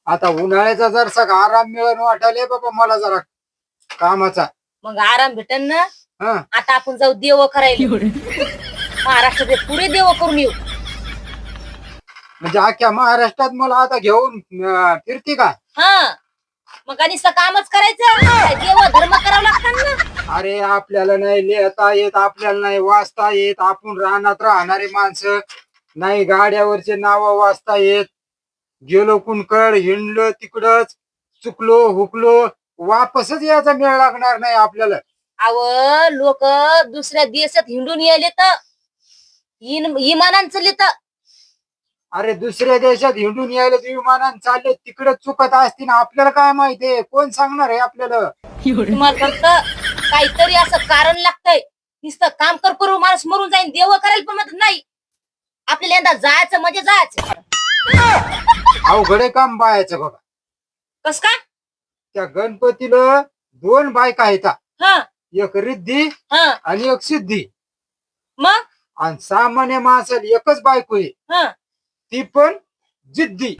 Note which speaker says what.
Speaker 1: आता उन्हाळ्याचा जरसा आराम मिळून वाटायला बाबा मला जरा कामाचा.
Speaker 2: मग आराम भेटन ना.
Speaker 1: हा
Speaker 2: आता आपण जाऊ देव करायला. महाराष्ट्रातले पुरे देव करून येऊ.
Speaker 1: म्हणजे अख्ख्या महाराष्ट्रात मला आता घेऊन फिरती का?
Speaker 2: हा मग आणि कामच करायचं काय देव धर्म करावं लागतात ना.
Speaker 1: अरे आपल्याला नाही लिहिता येत, आपल्याला नाही वाचता येत, आपण रानात राहणारे माणसं, नाही गाड्यावरचे नाव वाचता येत. गेलो कुणकड हिंडलो तिकडच, चुकलो हुकलो, वापसच याचा मेळ लागणार नाही आपल्याला.
Speaker 2: अव लोक दुसऱ्या देशात हिंडून यायले तर इमानान चालले तर.
Speaker 1: अरे दुसऱ्या देशात हिंडून यायला विमानानं चालले तिकडे चुकत असतील, आपल्याला काय माहितीये? कोण सांगणार आहे आपल्याला?
Speaker 2: तुम्हाला फक्त काहीतरी असं कारण लागतंय. नुसतं काम करू माणूस मरून जाईन, देव करायला पण मदत नाही. आपल्याला यंदा जायचं म्हणजे जायचं.
Speaker 1: अवघडे काम बायाचं बघा.
Speaker 2: कस काय?
Speaker 1: त्या गणपतीला 2 बायका आहेत,
Speaker 2: हा
Speaker 1: एक रिद्धी
Speaker 2: हा
Speaker 1: आणि एक सिद्धी.
Speaker 2: मग
Speaker 1: आणि सामान्य माणसाला एकच बायको आहे,
Speaker 2: हा
Speaker 1: ती पण जिद्दी.